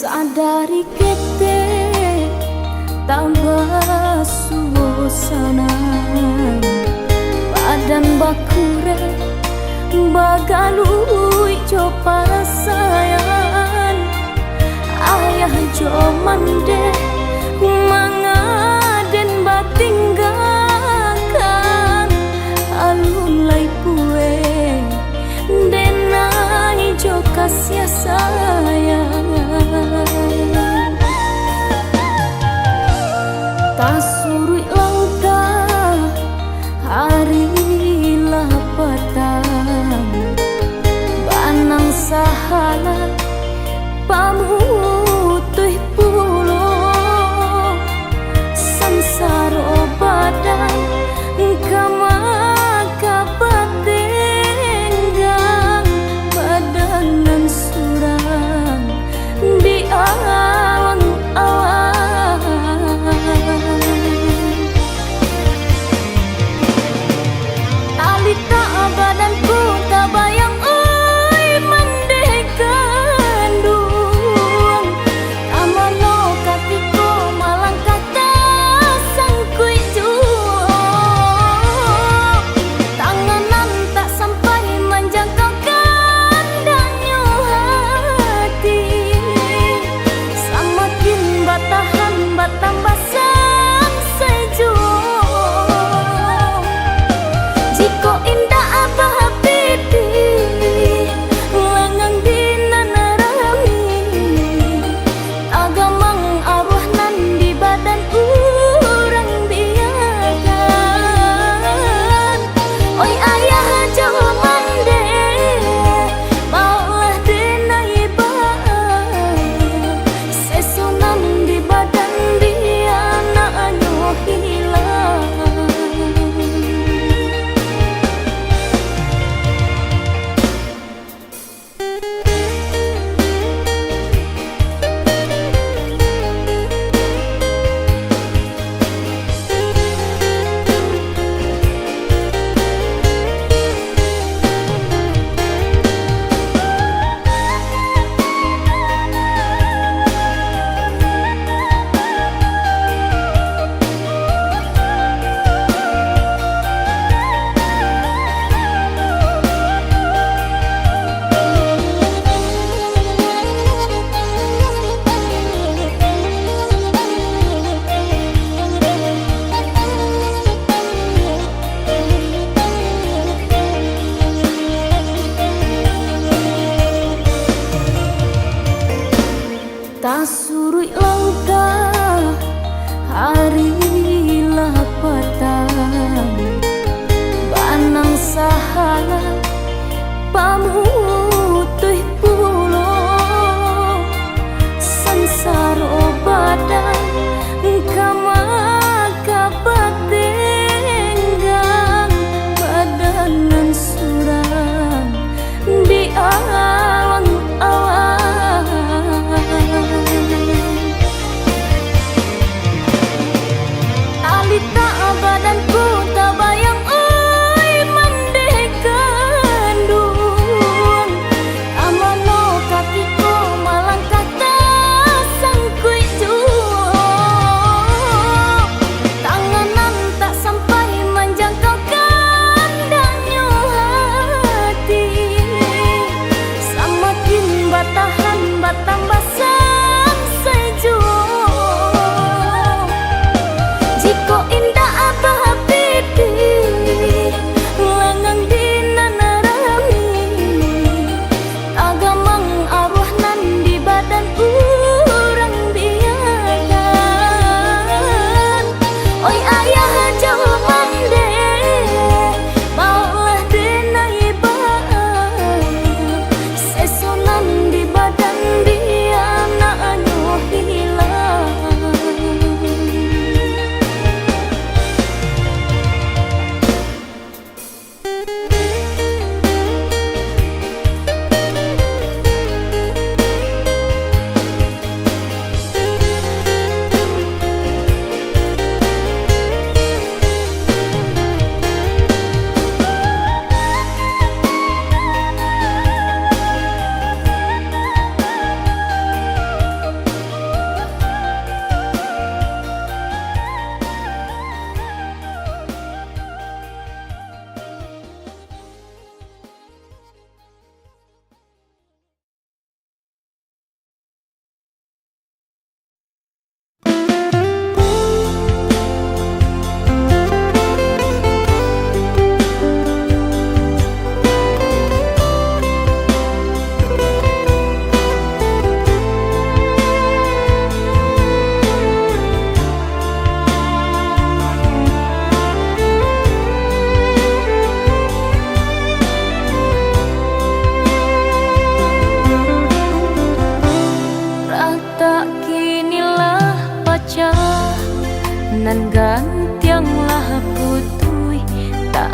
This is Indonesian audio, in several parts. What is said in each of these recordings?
Sadari kete tambah suasana, badan bakure bagalui jo parasayan. Ayah jo mande mangaden batinggakan alun lai pue denai jo kasih sayang. Tasurui langkah hari lapatan, banang sahala pamutuh pulo sansaro badan kama kabatenggang badanan surang di awang-awang. Alita badanku tak bayang oi mandekan duang amano katiko malang kata sangkui juang tanganan tak sampai menjangkau kandangnya hati samakin batahan batambah sang sejuang jiko indah abah piti lengang dinanarami agamang arwah nan di badan urang biakan. Oi ayah jo mande maulah denai ba sesunan di badan dia anaknya hilang. Tasurui langkah hari lapatan, banang sahala pamutuh pulo sansaro badan kama kabatenggang badanan surang di awang-awang. Alita badanku tak bayang oi mandekan duang amana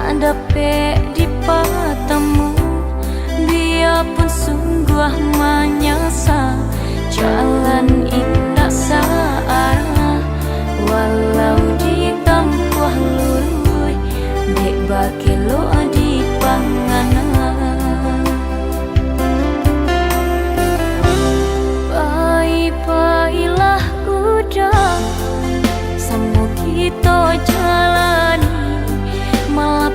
Dapat dipatamu, biarpun sungguh menyesal, jalan indah searah, walau ditempuh lurui, dek bagi lo di panganan. Baik-baiklah udah, sama kita jalani, malah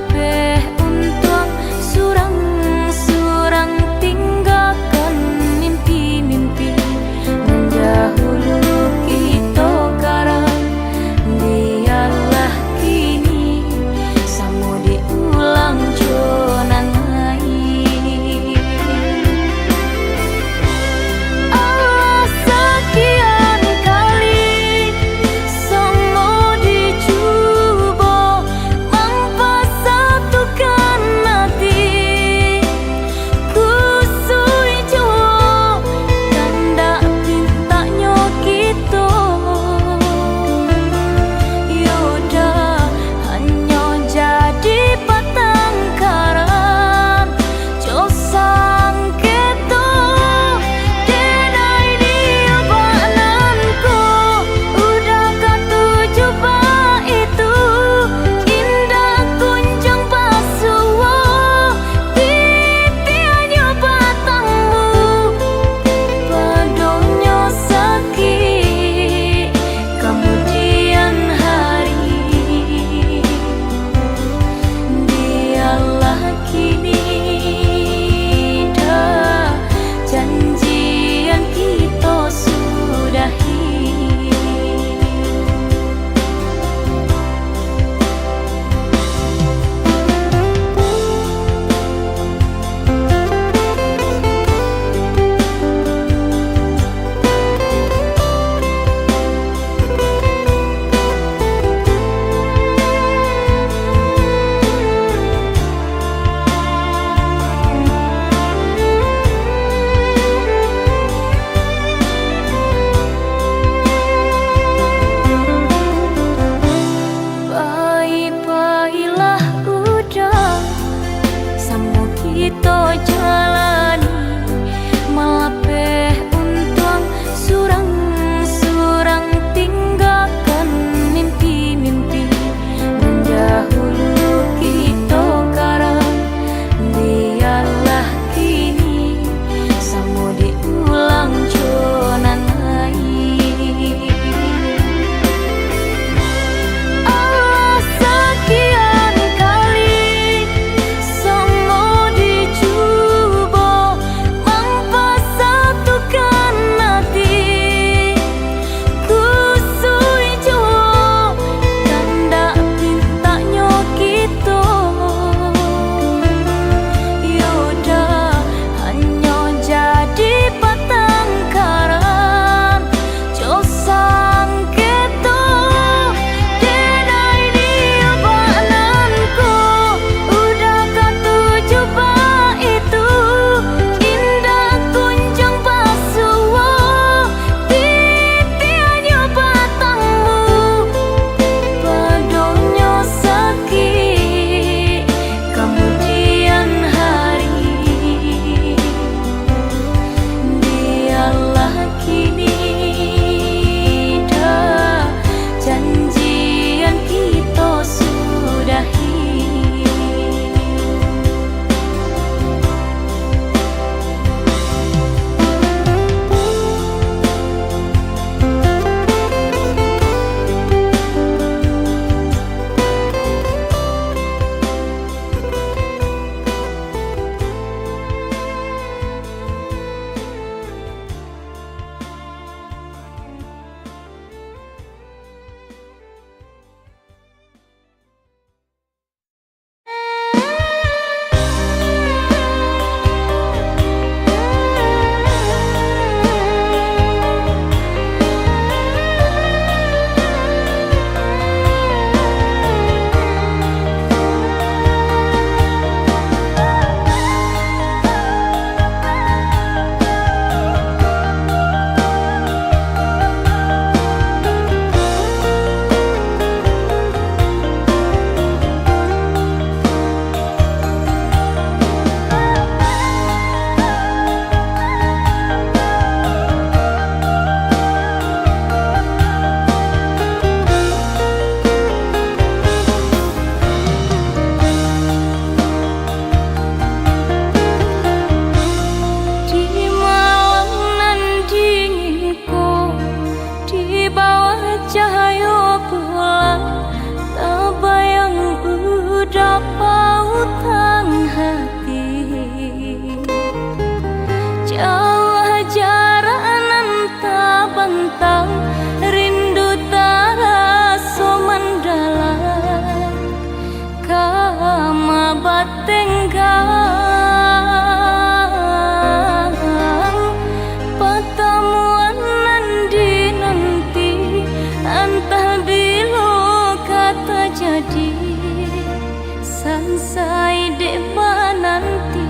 untuk surang-surang tinggalkan mimpi-mimpi mendahului. pantang, rindu taraso mendalam, kama batenggang. Pertemuan nanti nanti, entah bila kata jadi, sansai dewa nanti.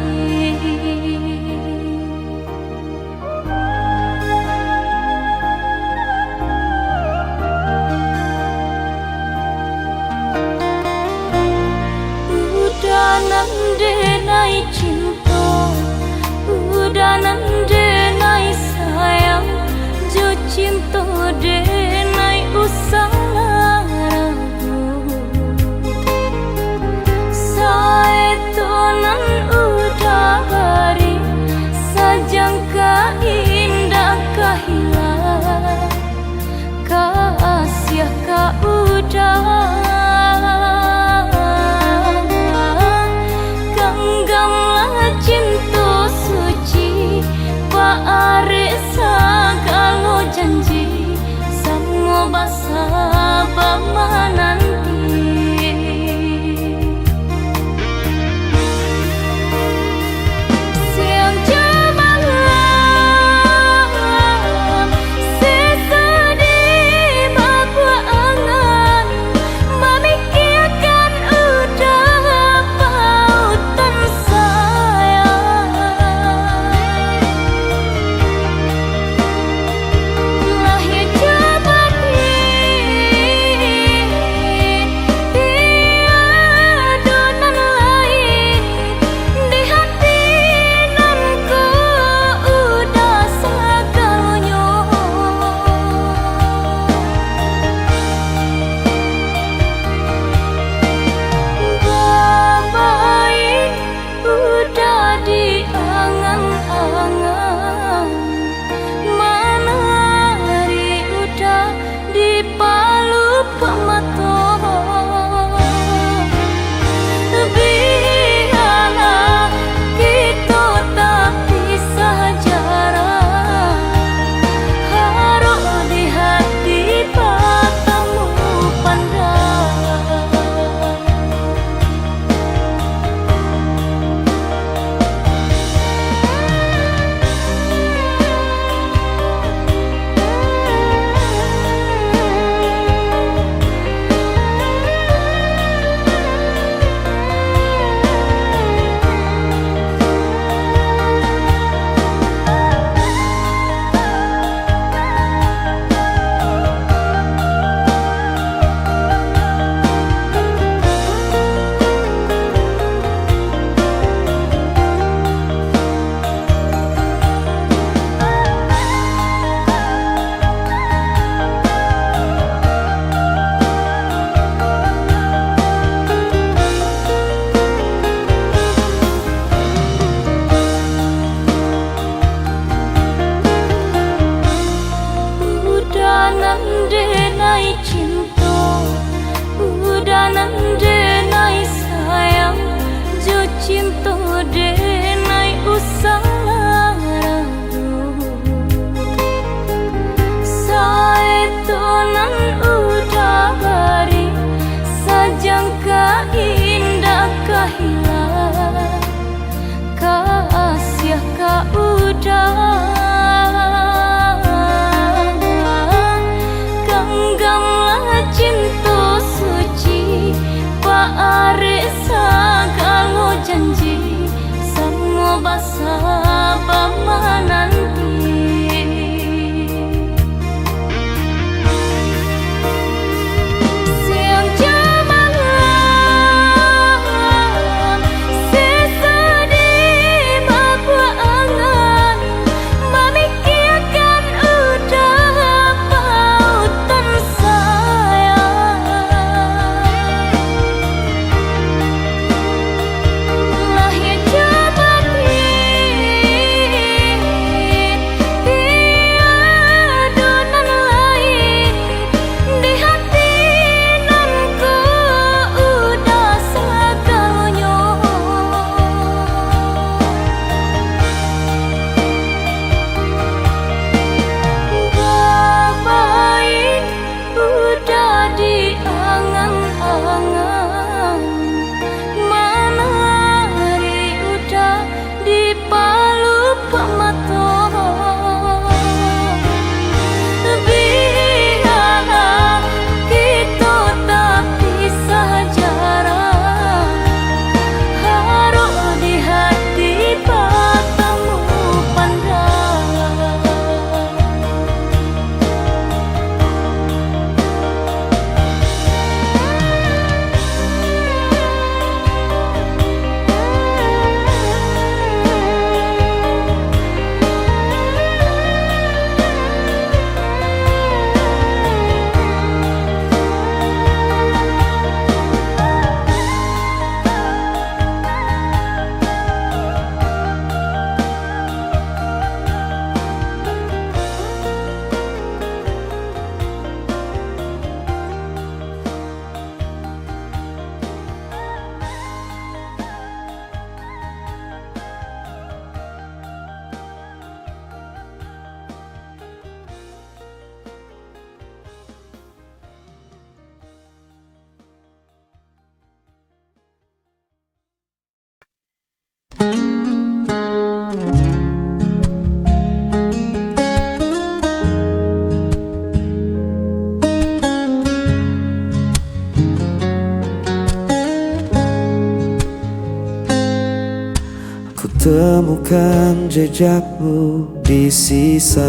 temukan jejakmu di sisa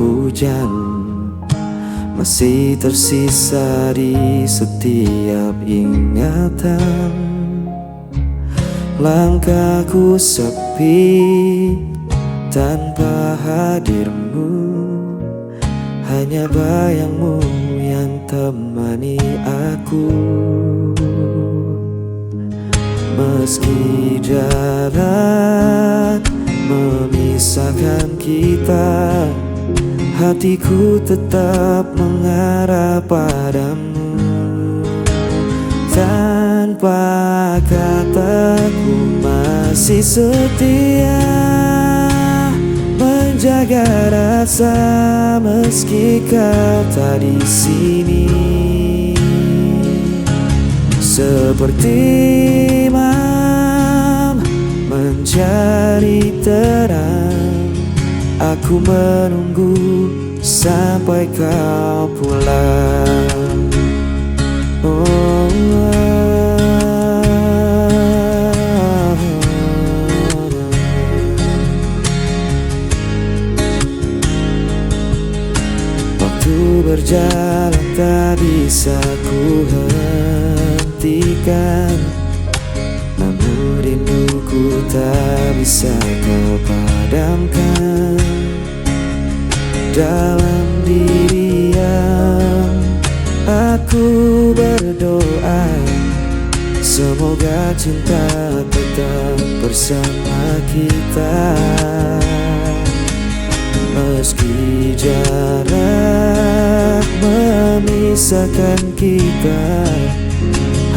hujan, masih tersisa di setiap ingatan. Langkahku sepi tanpa hadirmu, hanya bayangmu yang temani aku. Meski jarak memisahkan kita, hatiku tetap mengarah padamu. Tanpa kataku masih setia menjaga rasa meski kau tak di sini. Seperti imam mencari terang, aku menunggu sampai kau pulang. Waktu berjalan tak bisa ku hentikan, namun rinduku tak bisa kau padamkan. Dalam diam aku berdoa, semoga cinta tetap bersama kita. Meski jarak memisahkan kita,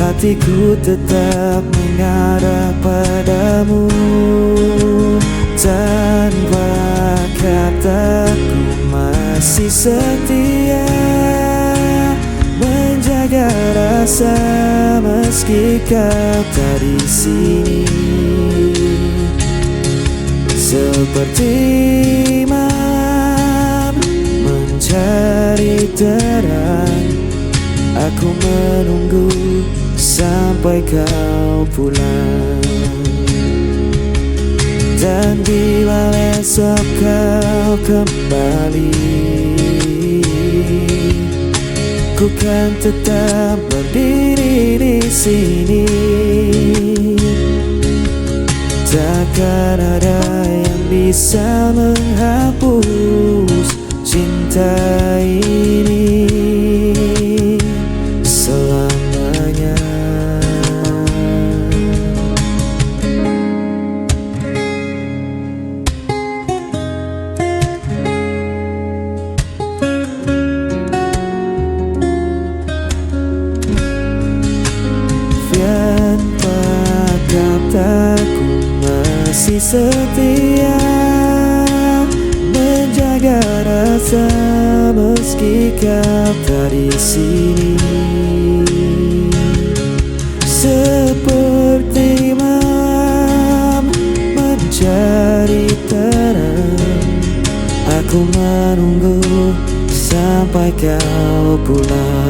hatiku tetap mengarah padamu. Tanpa kataku masih setia menjaga rasa meski kau tak di sini. Seperti imam mencari terang, aku menunggu sampai kau pulang. Dan bila esok kau kembali, ku kan tetap berdiri di sini. Takkan ada yang bisa menghapus cinta ini selamanya. Tanpa kataku masih setia menjaga rasa meski kau tak di sini. Seperti malam mencari terang, aku menunggu sampai kau pulang.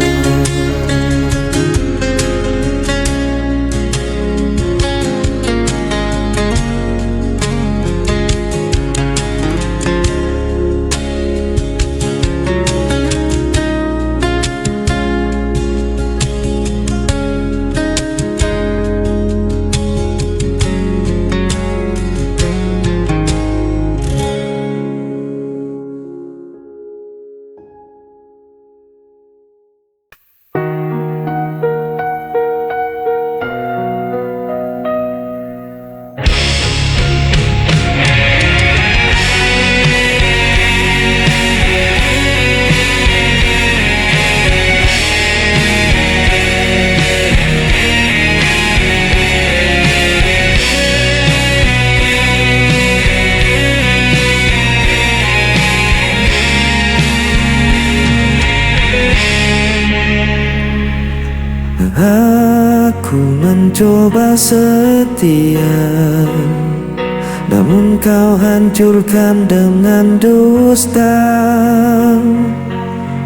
Aku mencoba setia, namun kau hancurkan dengan dusta.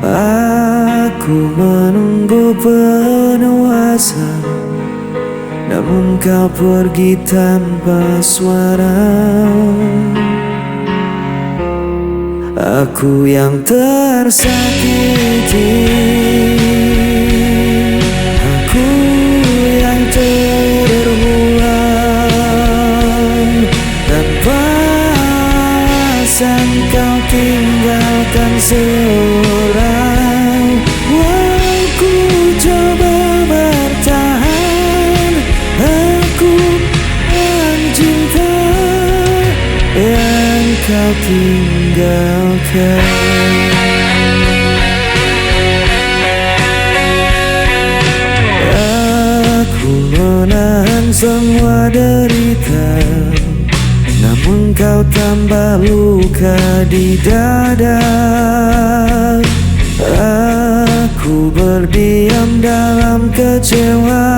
Aku menunggu penuh asa, namun kau pergi tanpa suara. Aku yang tersakiti, aku yang terbuang, tanpa alasan kau tinggalkan seorang. Aku coba bertahan, aku mencinta yang kau tinggalkan. Aku menahan semua derita, namun kau tambah luka di dada. Aku berdiam dalam kecewa,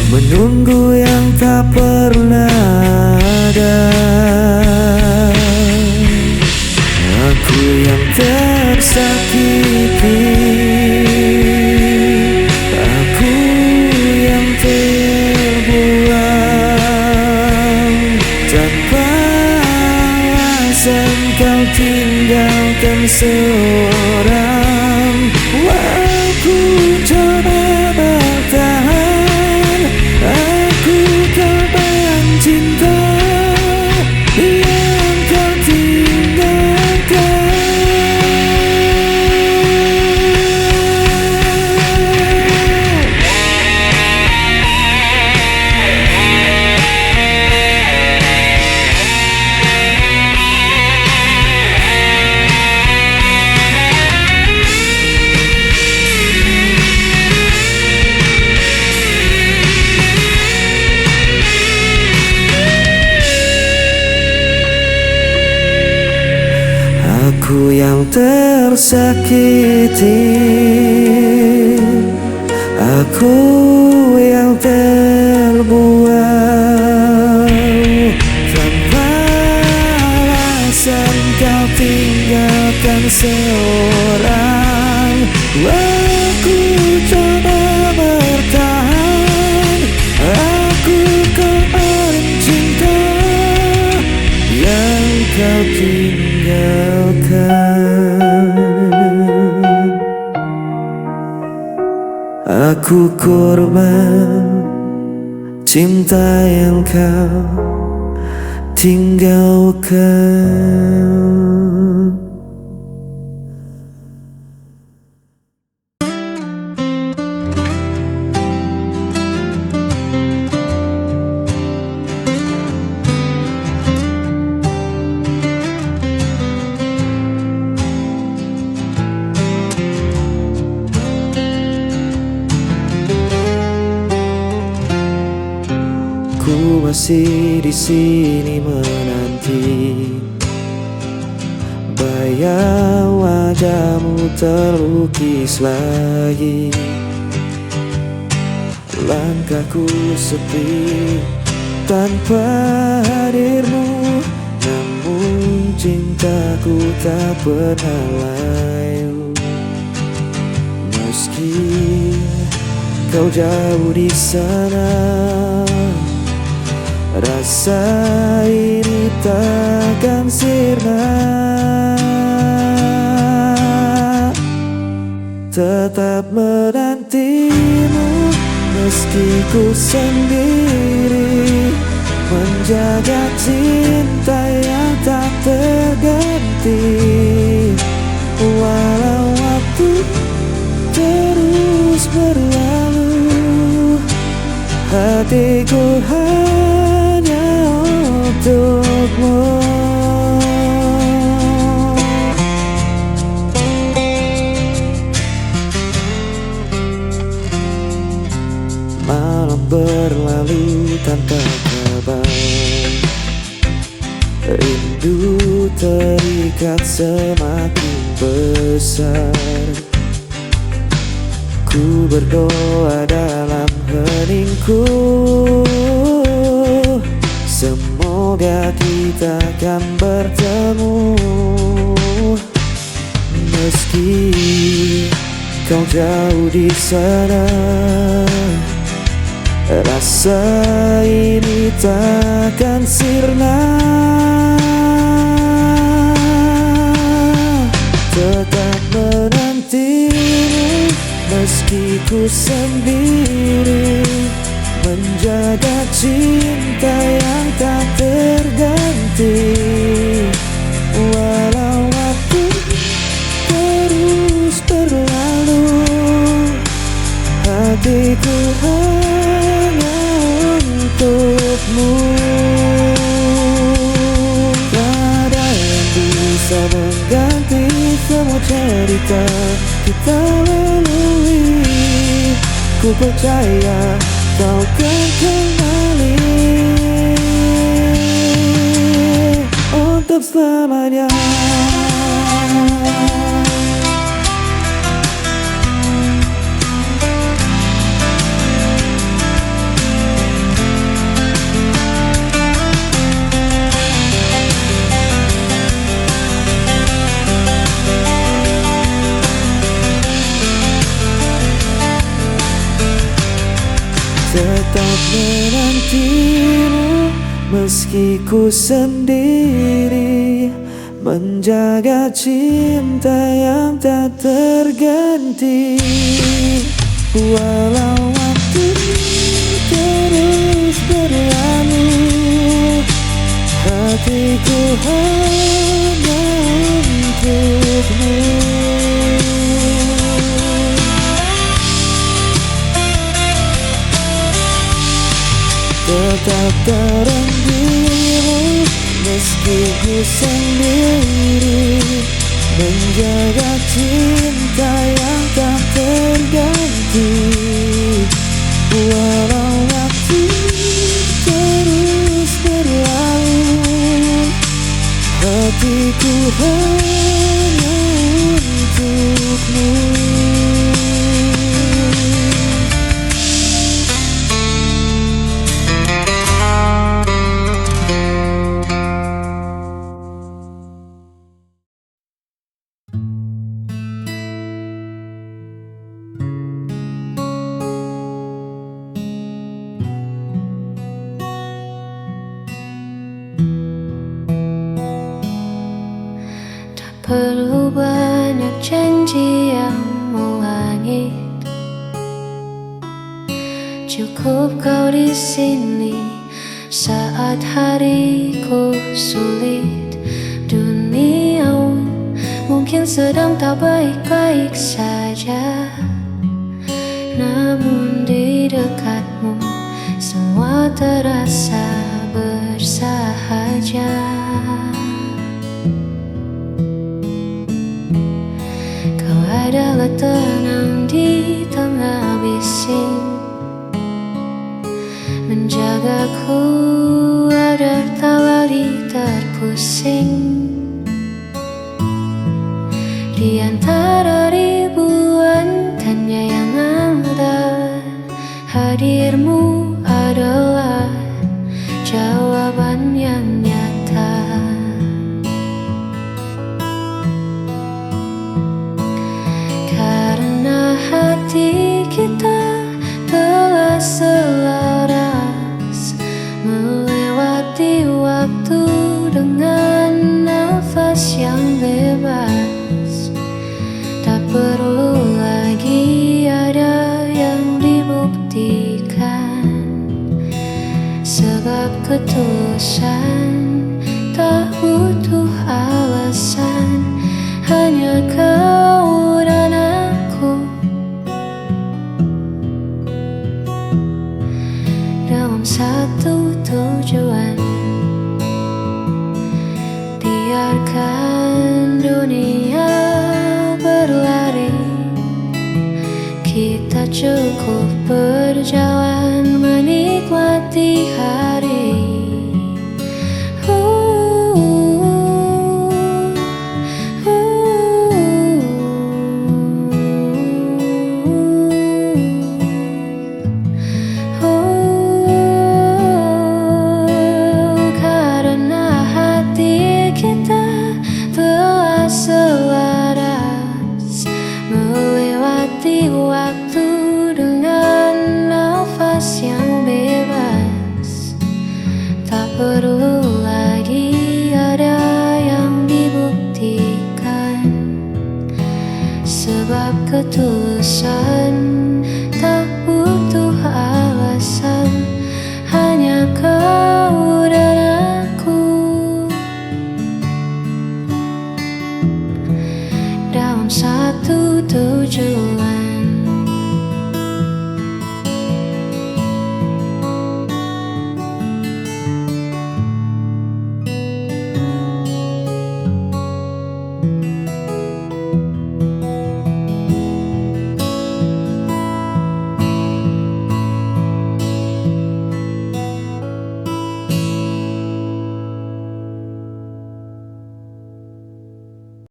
menunggu yang tak pernah ada. Aku yang tersakiti, aku yang terbuang, tanpa alasan kau tinggalkan seorang. Aku coba bertahan, aku korban cinta yang kau tinggalkan. Aku yang tersakiti, aku yang terbuang, tanpa alasan kau tinggalkan seorang. Aku coba bertahan, aku korban cinta yang kau tinggalkan. Aku korban cinta yang kau tinggalkan. Ku masih di sini menanti, bayang wajahmu terlukis lagi. Langkahku sepi tanpa hadirmu, namun cintaku tak pernah layu. Meski kau jauh di sana, rasa ini takkan sirna. Tetap menantimu meski ku sendiri, menjaga cinta yang tak terganti. Walau waktu terus berlalu, hatiku hanya untukmu. Malam berlalu tanpa kabar, rindu terikat semakin besar. Ku berdoa dalam heningku, semoga kita akan bertemu. Meski kau jauh di sana, Rasa ini takkan sirna. Tetap menantimu meski ku sendiri, menjaga cinta yang tak terganti. Walau waktu terus berlalu, hatiku hanya untukmu. Tak ada yang bisa mengganti semua cerita kita lalui. Ku percaya kau kan kembali untuk selamanya. Tetap menantimu meski ku sendiri, menjaga cinta yang tak terganti. Walau waktu terus berlalu, hatiku hanya untukmu. Tetap terenggimu meski ku sendiri, menjaga cinta yang tak terganti. Walau waktu terus berlalu, hatiku hanya untukmu. Perlu banyak janji yang melangit, cukup kau di sini saat hariku sulit. Dunia mungkin sedang tak baik-baik saja, namun di dekatmu semua terasa bersahaja. Adalah tenang di tengah bising, menjagaku agar tak lagi terpusing. Di antara ribuan tanya yang ada, hadirmu adalah jawaban yang nyata. Hati kita telah selaras melewati waktu dengan nafas yang bebas. Tak perlu lagi ada yang dibuktikan, sebab ketulusan tak butuh alasan. Hanya kau dan aku dalam satu tujuan. Biarkan dunia berlari, kita cukup berjalan menikmati hari. Selaras melewati waktu dengan nafas satu tujuan.